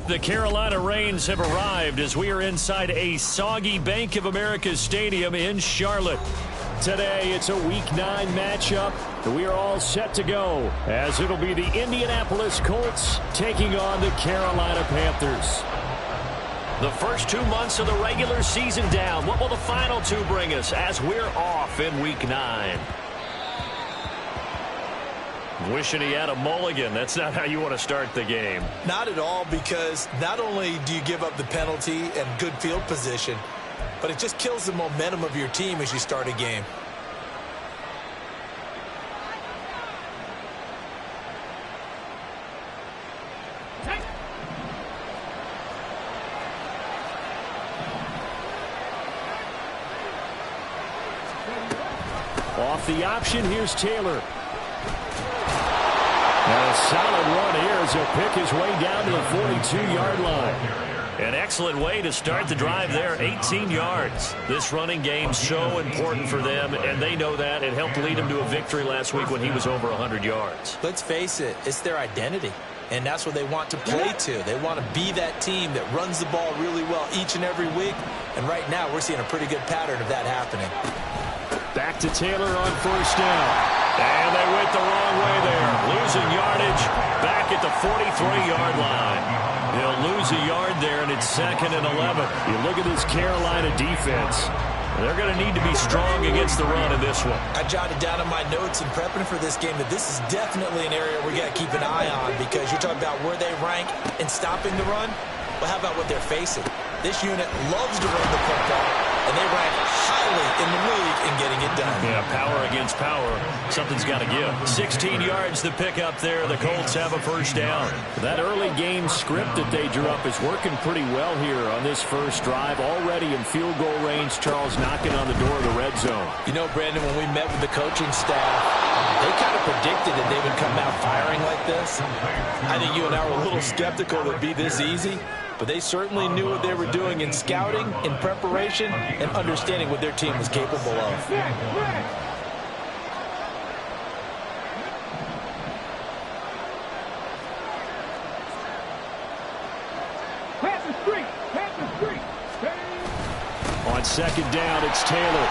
The Carolina Rains have arrived as we are inside a soggy Bank of America Stadium in Charlotte. Today, it's a Week 9 matchup, and we are all set to go, as it'll be the Indianapolis Colts taking on the Carolina Panthers. The first 2 months of the regular season down. What will the final 2 bring us as we're off in Week 9? Wishing he had a mulligan. That's not how you want to start the game. Not at all, because not only do you give up the penalty and good field position, but it just kills the momentum of your team as you start a game. Off the option, here's Taylor. And a solid run here as he'll pick his way down to the 42-yard line. An excellent way to start the drive there, 18 yards. This running game so important for them, and they know that. It helped lead them to a victory last week when he was over 100 yards. Let's face it, it's their identity, and that's what they want to play to. They want to be that team that runs the ball really well each and every week, and right now we're seeing a pretty good pattern of that happening. Back to Taylor on first down. And they went the wrong way there. Losing yardage back at the 43-yard line. He'll lose a yard there, and it's 2nd and 11. You look at this Carolina defense. They're going to need to be strong against the run in this one. I jotted down in my notes in prepping for this game that this is definitely an area we got to keep an eye on, because you're talking about where they rank in stopping the run. Well, how about what they're facing? This unit loves to run the football, and they rank highly in the league in getting it done. Yeah, power against power. Something's got to give. 16 yards to pick up there. The Colts have a first down. That early game script that they drew up is working pretty well here on this first drive. Already in field goal range, Charles knocking on the door of the red zone. You know, Brandon, when we met with the coaching staff, they kind of predicted that they would come out firing like this. I think you and I were a little skeptical it would be this easy. But they certainly knew what they were doing in scouting, in preparation, and understanding what their team was capable of. On second down, it's Taylor.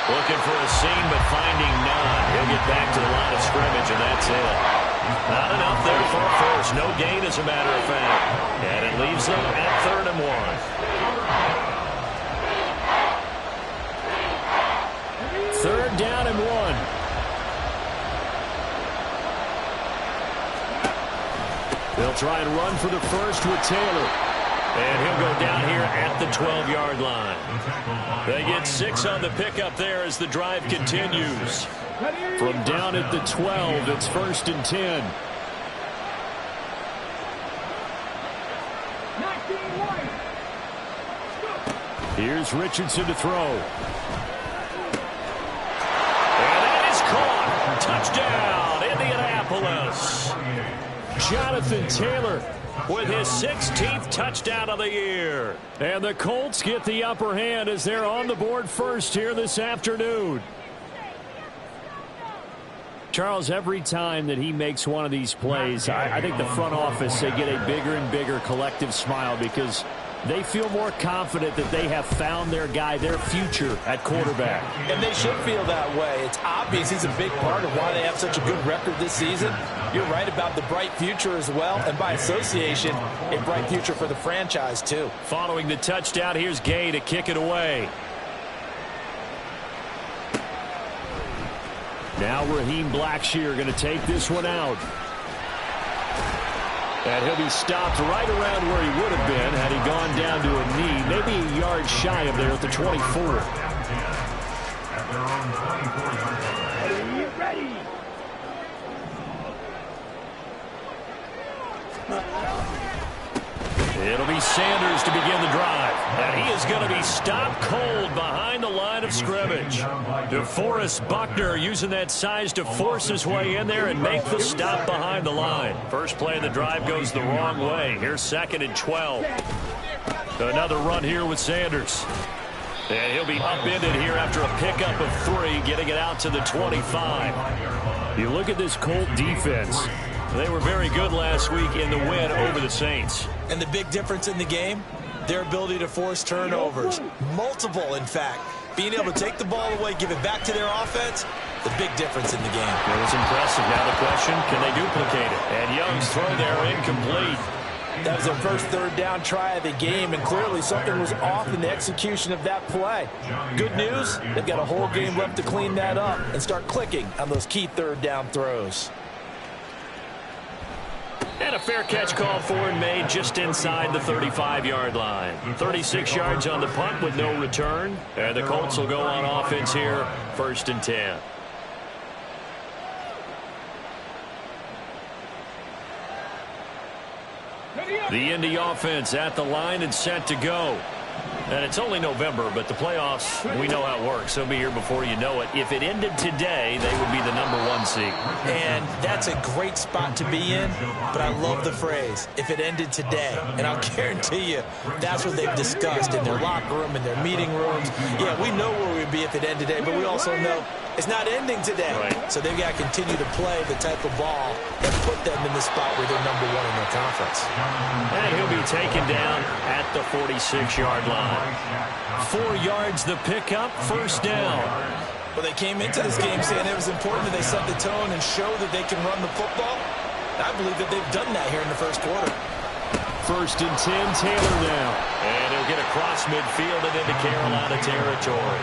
Looking for a seam, but finding none. He'll get back to the line of scrimmage, and that's it. Not enough there for a first. No gain, as a matter of fact. And it leaves them at 3rd and 1. Third down and 1. They'll try and run for the first with Taylor. And he'll go down here at the 12-yard line. They get 6 on the pickup there as the drive continues. From down at the 12, it's 1st and 10. Here's Richardson to throw. And that is caught. Touchdown, Indianapolis. Jonathan Taylor with his 16th touchdown of the year. And the Colts get the upper hand as they're on the board first here this afternoon. Charles, every time that he makes one of these plays, I think the front office, they get a bigger and bigger collective smile, because they feel more confident that they have found their guy, their future at quarterback. And they should feel that way. It's obvious he's a big part of why they have such a good record this season. You're right about the bright future as well, and by association, a bright future for the franchise too. Following the touchdown, here's Gay to kick it away. Now Raheem Blackshear going to take this one out. And he'll be stopped right around where he would have been had he gone down to a knee, maybe a yard shy of there at the 24. Ready. It'll be Sanders to begin the drive. And he is going to be stopped cold behind the line of scrimmage. DeForest Buckner using that size to force his way in there and make the stop behind the line. First play of the drive goes the wrong way. Here's 2nd and 12. Another run here with Sanders. And he'll be upended here after a pickup of 3, getting it out to the 25. You look at this Colt defense. They were very good last week in the win over the Saints. And the big difference in the game, their ability to force turnovers. Multiple, in fact. Being able to take the ball away, give it back to their offense, the big difference in the game. It was impressive. Now the question, can they duplicate it? And Young's throw there incomplete. That was their first third down try of the game, and clearly something was off in the execution of that play. Good news, they've got a whole game left to clean that up and start clicking on those key third down throws. And a fair catch called for and made just inside the 35-yard line. 36 yards on the punt with no return. And the Colts will go on offense here, 1st and 10. The Indy offense at the line and set to go. And it's only November, but the playoffs, we know how it works. They'll be here before you know it. If it ended today, they would be the #1 seed. And that's a great spot to be in, but I love the phrase, if it ended today. And I'll guarantee you, that's what they've discussed in their locker room, in their meeting rooms. Yeah, we know where we'd be if it ended today, but we also know it's not ending today. Right. So they've got to continue to play the type of ball that put them in the spot where they're #1 in their conference. And he'll be taken down at the 46-yard line. 4 yards the pickup, 1st down. Well, they came into this game saying it was important that they set the tone and show that they can run the football. I believe that they've done that here in the first quarter. 1st and 10, Taylor now. And he'll get across midfield and into Carolina territory.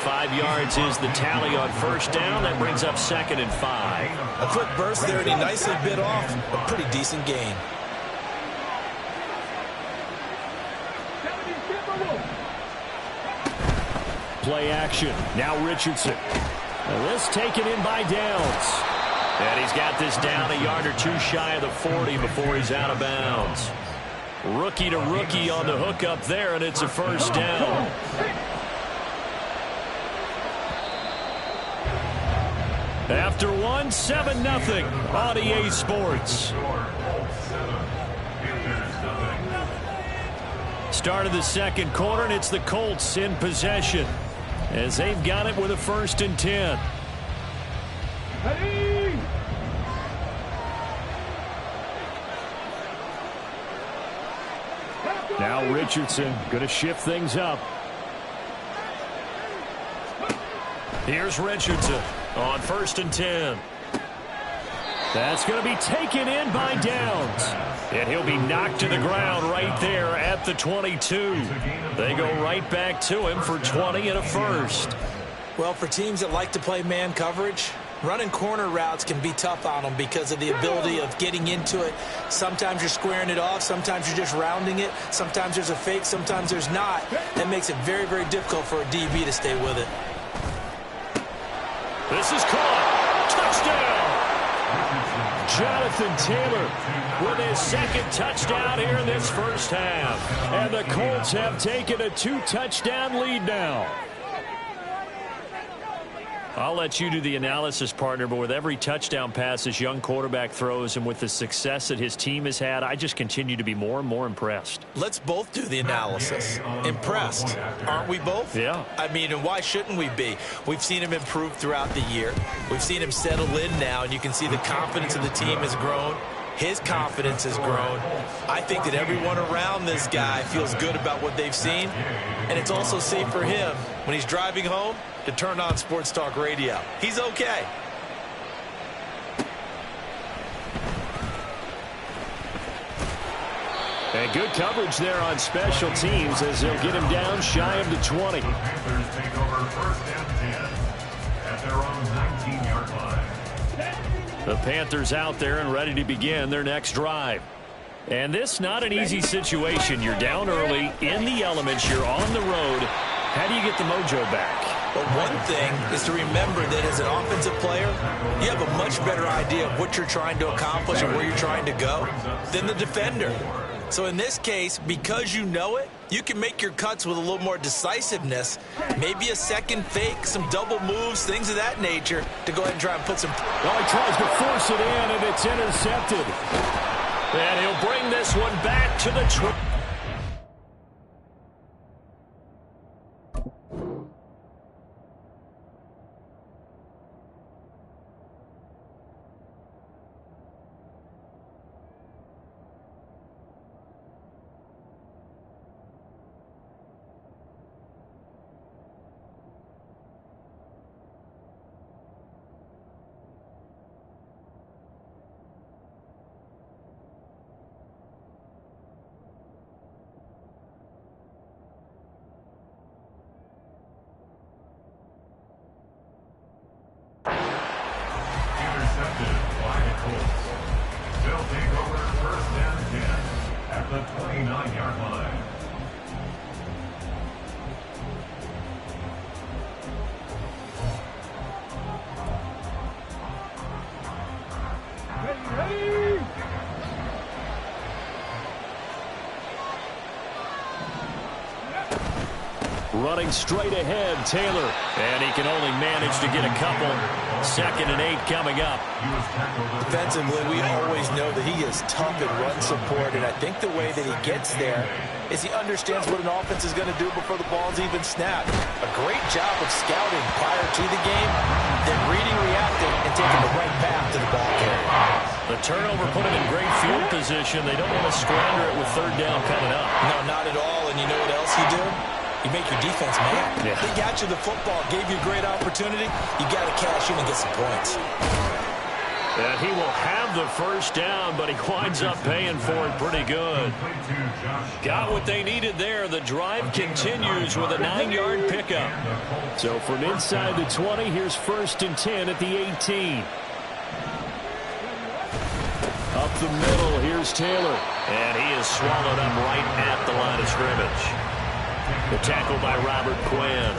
5 yards is the tally on 1st down. That brings up 2nd and 5. A quick burst there, and he nicely bit off a pretty decent gain. Play action. Now Richardson. And this taken in by Downs. And he's got this down a yard or two shy of the 40 before he's out of bounds. Rookie to rookie on the hook up there, and it's a 1st down. After one, 7-0 on EA Sports. Start of the second quarter, and it's the Colts in possession as they've got it with a 1st and 10. Now Richardson going to shift things up. Here's Richardson on 1st and 10. That's going to be taken in by Downs. And he'll be knocked to the ground right there at the 22. They go right back to him for 20 and a 1st. Well, for teams that like to play man coverage, running corner routes can be tough on them because of the ability of getting into it. Sometimes you're squaring it off. Sometimes you're just rounding it. Sometimes there's a fake. Sometimes there's not. That makes it very, very difficult for a DB to stay with it. This is caught. Touchdown. Jonathan Taylor with his 2nd touchdown here in this 1st half. And the Colts have taken a 2-touchdown lead now. I'll let you do the analysis, partner, but with every touchdown pass this young quarterback throws and with the success that his team has had, I just continue to be more and more impressed. Let's both do the analysis. Impressed, aren't we both? Yeah. I mean, and why shouldn't we be? We've seen him improve throughout the year. We've seen him settle in now, and you can see the confidence of the team has grown. His confidence has grown. I think that everyone around this guy feels good about what they've seen, and it's also safe for him when he's driving home to turn on Sports Talk Radio. He's okay. And good coverage there on special teams as they'll get him down shy of the 20. Panthers take over 1st and 10 at their own 19-yard line. The Panthers out there and ready to begin their next drive. And this not an easy situation. You're down early, in the elements, you're on the road. How do you get the mojo back? But one thing is to remember that as an offensive player, you have a much better idea of what you're trying to accomplish and where you're trying to go than the defender. So in this case, because you know it, you can make your cuts with a little more decisiveness, maybe a second fake, some double moves, things of that nature, to go ahead and try and put some... Well, he tries to force it in, and it's intercepted. And he'll bring this one back to the... Running straight ahead, Taylor. And he can only manage to get a couple. 2nd and 8 coming up. Defensively, we always know that he is tough in run support, and I think the way that he gets there is he understands what an offense is going to do before the ball's even snapped. A great job of scouting prior to the game, then reading, reacting, and taking the right path to the ball carrier. The turnover put him in great field position. They don't want to squander it with 3rd down coming up. No, not at all, and you know what else you do? You make your defense mad. Yeah. They got you the football, gave you a great opportunity. You got to cash in and get some points. And he will have the 1st down, but he winds up paying for it pretty good. Got what they needed there. The drive continues with a 9-yard pickup. So from inside the 20, here's 1st and 10 at the 18. Up the middle, here's Taylor. And he is swallowed up right at the line of scrimmage. The tackle by Robert Quinn.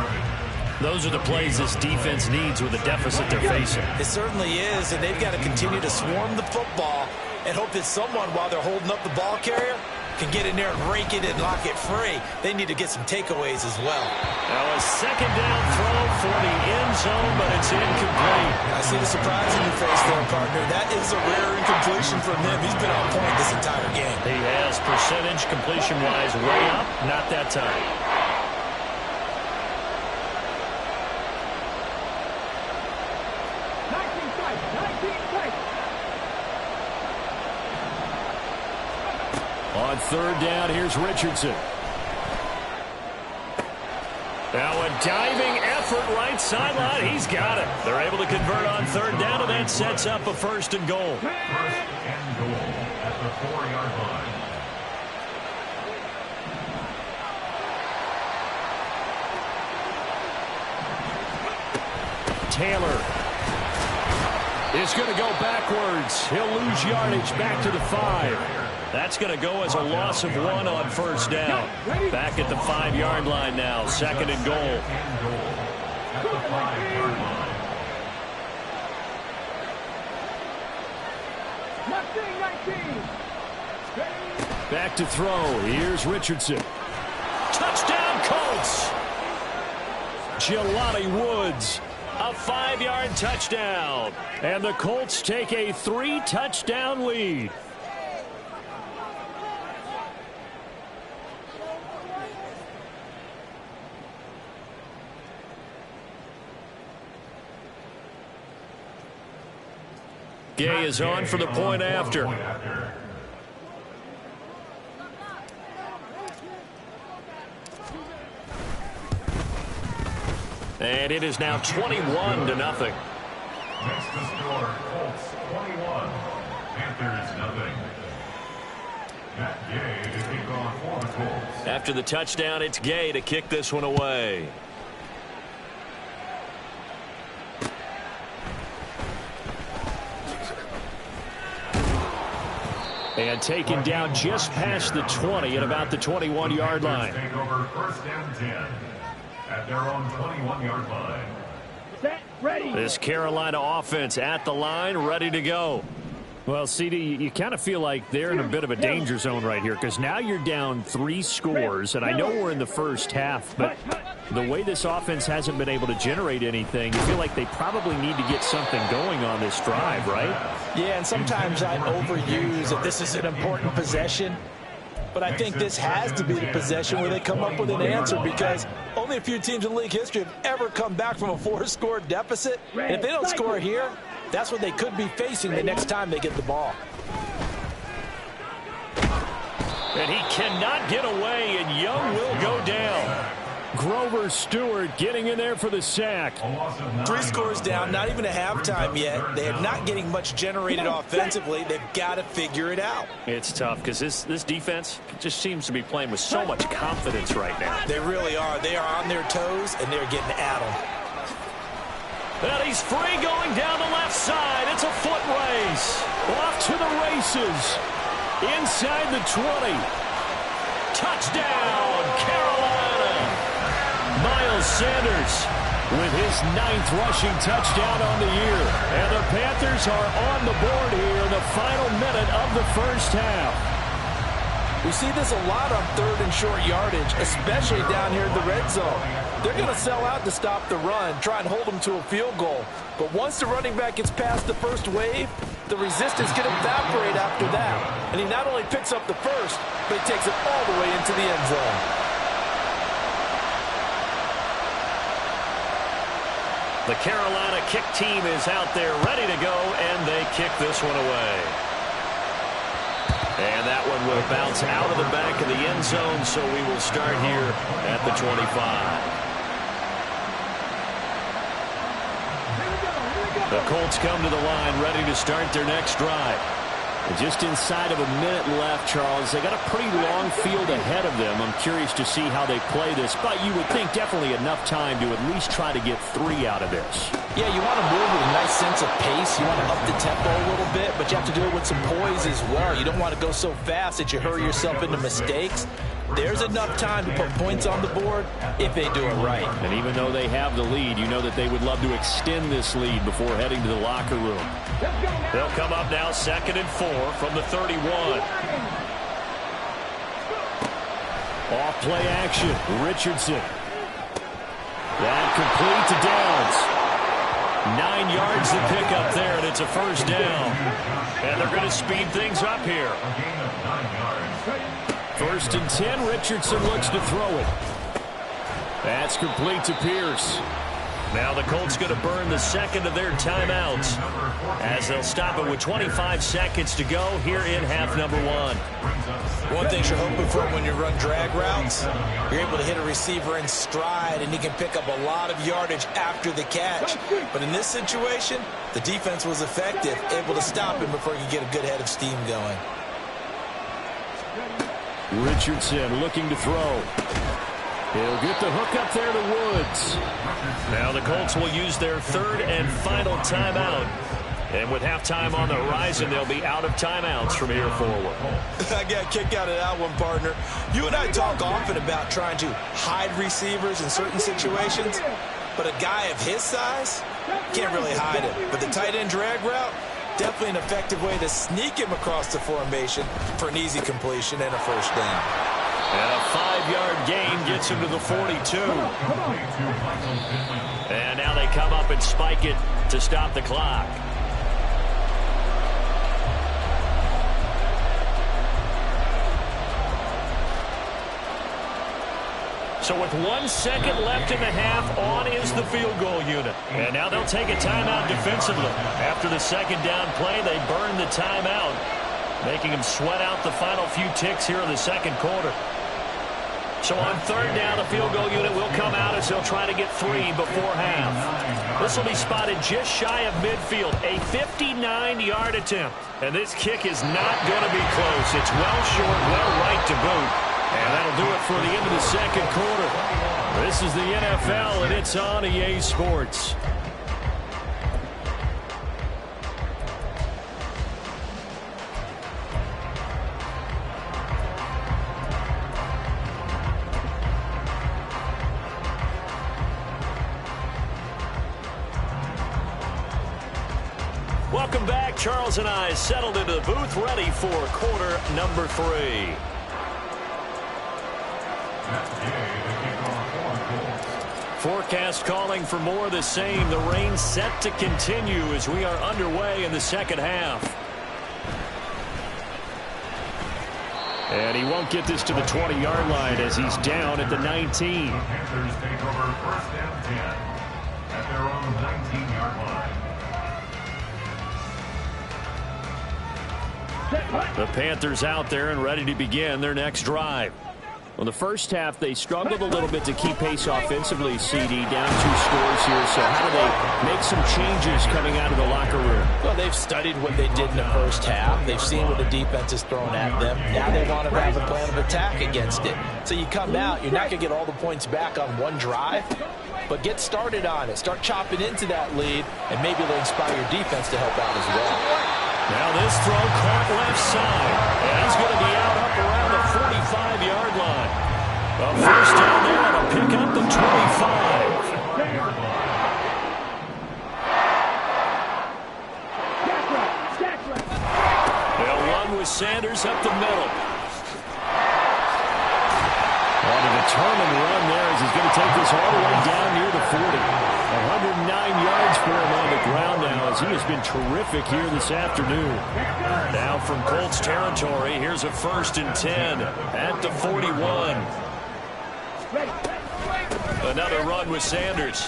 Those are the plays this defense needs with the deficit they're facing. It certainly is, and they've got to continue to swarm the football and hope that someone, while they're holding up the ball carrier, can get in there and rake it and lock it free. They need to get some takeaways as well. Now a 2nd down throw for the end zone, but it's incomplete. I see the surprise in your face there, partner. That is a rare incompletion from him. He's been on point this entire game. He has percentage completion-wise way up, not that time. On 3rd down, here's Richardson. Now a diving effort right sideline. He's got it. They're able to convert on 3rd down, and that sets up a 1st and goal. 1st and goal at the 4-yard line. Taylor is going to go backwards. He'll lose yardage back to the 5. That's going to go as a loss of 1 on 1st down. Back at the 5-yard line now. 2nd and goal. At the 5-yard line. Back to throw. Here's Richardson. Touchdown, Colts. Jelani Woods. A 5-yard touchdown. And the Colts take a 3-touchdown lead. Gay is on for the point after. And it is now 21-0. Next to score, Colts 21, Panthers nothing. Matt Gay to kick off for the Colts. After the touchdown, it's Gay to kick this one away. And taken down just past the 20 at about the 21-yard line. Take over 1st and 10 at their own 21-yard line. Set, ready. This Carolina offense at the line, ready to go. Well, CD, you kind of feel like they're in a bit of a danger zone right here because now you're down 3 scores, and I know we're in the first half, but the way this offense hasn't been able to generate anything, you feel like they probably need to get something going on this drive, right? Yeah, and sometimes I overuse that this is an important possession, but I think this has to be the possession where they come up with an answer because only a few teams in league history have ever come back from a 4-score deficit. And if they don't score here, that's what they could be facing the next time they get the ball. And he cannot get away, and Young will go down. Grover Stewart getting in there for the sack. 3 scores down, not even a halftime yet. They are not getting much generated offensively. They've got to figure it out. It's tough because this defense just seems to be playing with so much confidence right now. They really are. They are on their toes, and they're getting at them. And he's free going down the left side. It's a foot race. Off to the races. Inside the 20. Touchdown, Carolina. Miles Sanders with his 9th rushing touchdown on the year. And the Panthers are on the board here in the final minute of the first half. We see this a lot on third and short yardage, especially down here in the red zone. They're going to sell out to stop the run, try and hold them to a field goal. But once the running back gets past the first wave, the resistance can evaporate after that. And he not only picks up the first, but he takes it all the way into the end zone. The Carolina kick team is out there ready to go, and they kick this one away. And that one will bounce out of the back of the end zone, so we will start here at the 25. The Colts come to the line ready to start their next drive. And just inside of a minute left, Charles. They got a pretty long field ahead of them. I'm curious to see how they play this, but you would think definitely enough time to at least try to get 3 out of this. Yeah, you want to move with a nice sense of pace. You want to up the tempo a little bit, but you have to do it with some poise as well. You don't want to go so fast that you hurry yourself into mistakes. There's enough time to put points on the board if they do it right. And even though they have the lead, you know that they would love to extend this lead before heading to the locker room. They'll come up now 2nd and 4 from the 31. Off play action. Richardson. That complete to Downs. 9 yards to pick up there, and it's a first down. And they're going to speed things up here. 1st and 10. Richardson looks to throw it. That's complete to Pierce. Now the Colts going to burn the second of their timeouts as they'll stop it with 25 seconds to go here in half number 1. One thing you're hoping for when you run drag routes, you're able to hit a receiver in stride and he can pick up a lot of yardage after the catch. But in this situation, the defense was effective, able to stop him before he could get a good head of steam going. Richardson looking to throw. He'll get the hook up there to Woods. Now the Colts will use their 3rd and final timeout. And with halftime on the horizon, they'll be out of timeouts from here forward. I got a kick out of that one, partner. You and I talk often about trying to hide receivers in certain situations. But a guy of his size can't really hide him. But the tight end drag route, definitely an effective way to sneak him across the formation for an easy completion and a first down. And a 5-yard gain gets him to the 42. And now they come up and spike it to stop the clock. So with 1 second left in the half, on is the field goal unit. And now they'll take a timeout defensively. After the second down play, they burn the timeout, making them sweat out the final few ticks here in the second quarter. So on 3rd down, the field goal unit will come out as they'll try to get 3 before half. This will be spotted just shy of midfield, a 59-yard attempt. And this kick is not going to be close. It's well short, well right to boot. And that'll do it for the end of the second quarter. This is the NFL, and it's on EA Sports. Welcome back. Charles and I settled into the booth, ready for quarter number 3. Forecast calling for more of the same. The rain set to continue as we are underway in the second half. And he won't get this to the 20-yard line as he's down at the 19. Panthers take over 1st and 10 at their own 19-yard line. The Panthers out there and ready to begin their next drive. Well, the first half, they struggled a little bit to keep pace offensively, CD, down 2 scores here. So how do they make some changes coming out of the locker room? Well, they've studied what they did in the first half. They've seen what the defense is throwing at them. Now they want to have a plan of attack against it. So you come out, you're not going to get all the points back on one drive, but get started on it. Start chopping into that lead, and maybe it'll inspire your defense to help out as well. Now this throw caught left side. And he's going to be out up around the 45-yard line. A first down there and a pick up the 25. They'll run with Sanders up the middle. determined run there as he's going to take this all the way down near the 40. 109 yards for him on the ground now as he has been terrific here this afternoon. Now from Colts territory, here's a 1st and 10 at the 41. Another run with Sanders.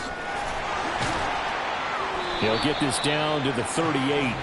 He'll get this down to the 38.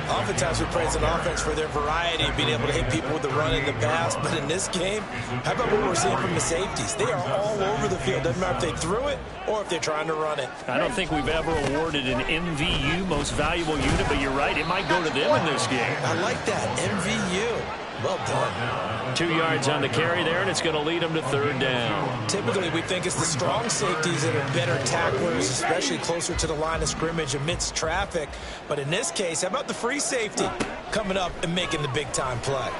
Oftentimes we praise an offense for their variety, being able to hit people with the run and the pass. But in this game, how about what we're seeing from the safeties? They are all over the field. Doesn't matter if they threw it or if they're trying to run it. I don't think we've ever awarded an MVU, most valuable unit, but you're right, it might go to them in this game. I like that, MVU. Well done. 2 yards on the carry there, and it's going to lead them to 3rd down. Typically, we think it's the strong safeties that are better tacklers, especially closer to the line of scrimmage amidst traffic. But in this case, how about the free safety coming up and making the big-time play?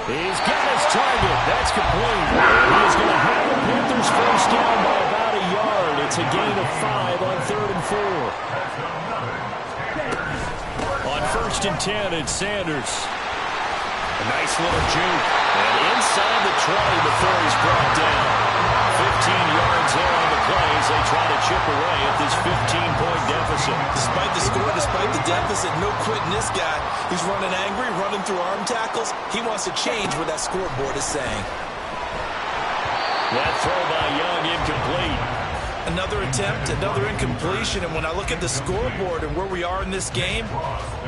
He's got his target. That's complete. He's going to have the Panthers first down by about a yard. It's a gain of 5 on 3rd and 4. On 1st and 10, it's Sanders. A nice little juke. And inside the 20 before he's brought down. 15 yards there on the play as they try to chip away at this 15-point deficit. Despite the score, despite the deficit, no quitting this guy. He's running angry, running through arm tackles. He wants to change what that scoreboard is saying. That throw by Young incomplete. Another attempt, another incompletion, and when I look at the scoreboard and where we are in this game,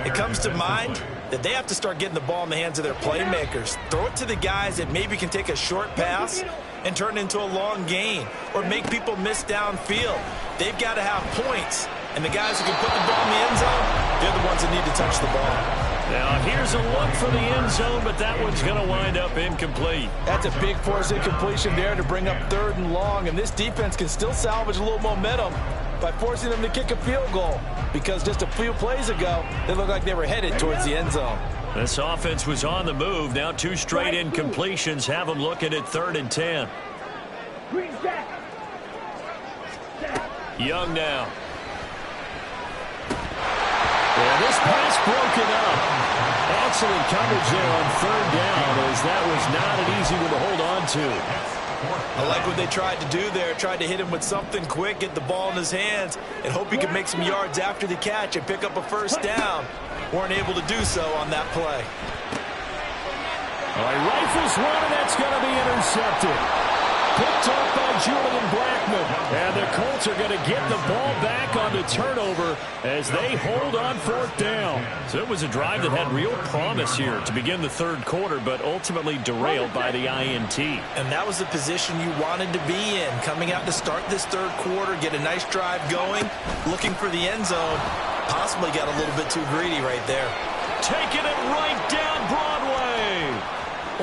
it comes to mind that they have to start getting the ball in the hands of their playmakers. Throw it to the guys that maybe can take a short pass and turn it into a long gain or make people miss downfield. They've got to have points, and the guys who can put the ball in the end zone, they're the ones that need to touch the ball. Now, here's a look for the end zone, but that one's going to wind up incomplete. That's a big force incompletion there to bring up 3rd and long, and this defense can still salvage a little momentum by forcing them to kick a field goal, because just a few plays ago, they looked like they were headed towards the end zone. This offense was on the move. Now 2 straight incompletions have them looking at 3rd and 10. Young now. And this pass broken up. Excellent coverage there on 3rd down, as that was not an easy one to hold on to. I like what they tried to do there. Tried to hit him with something quick, get the ball in his hands, and hope he could make some yards after the catch and pick up a 1st down. Weren't able to do so on that play. All right, rifles one, and that's going to be intercepted. Picked up by Julian Blackman. And the Colts are going to get the ball back on the turnover as they hold on 4th down. So it was a drive that had real promise here to begin the 3rd quarter, but ultimately derailed by the INT. And that was the position you wanted to be in. Coming out to start this 3rd quarter, get a nice drive going, looking for the end zone. Possibly got a little bit too greedy right there. Taking it right down Broadway.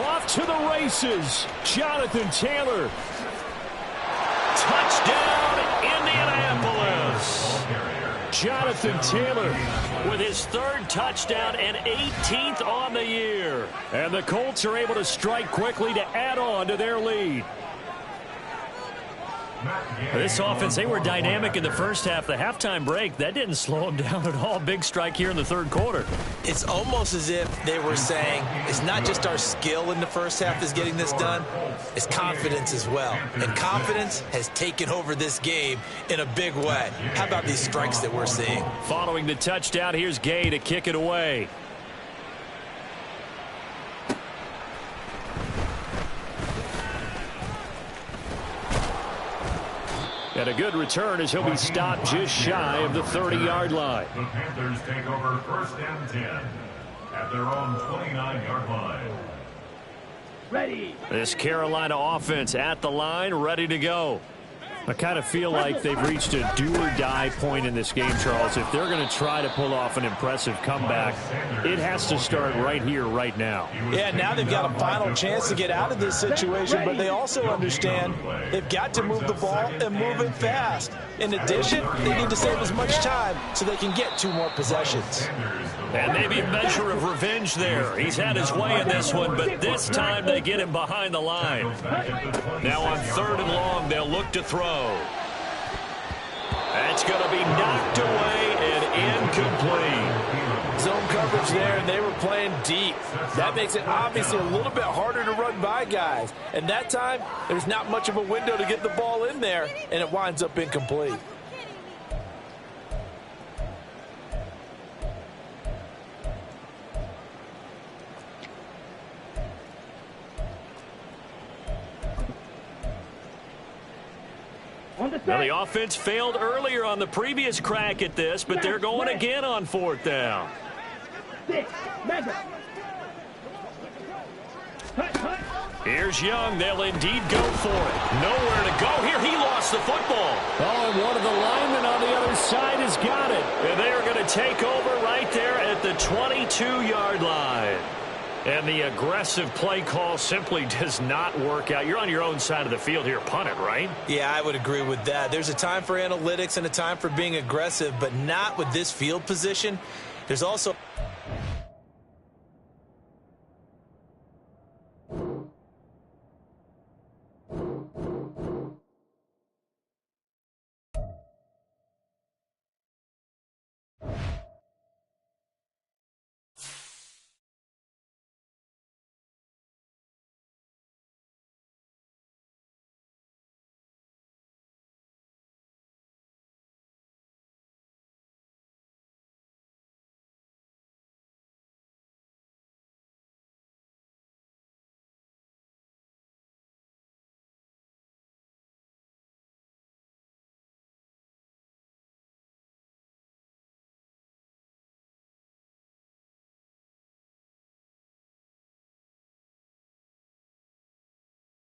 Off to the races. Jonathan Taylor. Touchdown, Indianapolis. Jonathan Taylor with his 3rd touchdown and 18th on the year. And the Colts are able to strike quickly to add on to their lead. This offense, they were dynamic in the first half. The halftime break, that didn't slow them down at all. Big strike here in the 3rd quarter. It's almost as if they were saying, it's not just our skill in the first half that's getting this done, it's confidence as well. And confidence has taken over this game in a big way. How about these strikes that we're seeing? Following the touchdown, here's Gay to kick it away. And a good return as he'll be stopped just shy of the 30-yard line. The Panthers take over 1st and 10 at their own 29-yard line. Ready. This Carolina offense at the line, ready to go. I kind of feel like they've reached a do-or-die point in this game, Charles. If they're going to try to pull off an impressive comeback, it has to start right here, right now. Yeah, now they've got a final chance to get out of this situation, but they also understand they've got to move the ball and move it fast. In addition, they need to save as much time so they can get 2 more possessions. And maybe a measure of revenge there. He's had his way in this one, but this time they get him behind the line. Now on 3rd and long, they'll look to throw. That's going to be knocked away and incomplete. Zone coverage there, and they were playing deep. That makes it obviously a little bit harder to run by guys. And that time, there's not much of a window to get the ball in there, and it winds up incomplete. Now, the offense failed earlier on the previous crack at this, but they're going again on 4th down. Here's Young. They'll indeed go for it. Nowhere to go here. He lost the football. Oh, and one of the linemen on the other side has got it. And they are going to take over right there at the 22-yard line. And the aggressive play call simply does not work out. You're on your own side of the field here. Punt it, right? Yeah, I would agree with that. There's a time for analytics and a time for being aggressive, but not with this field position. There's also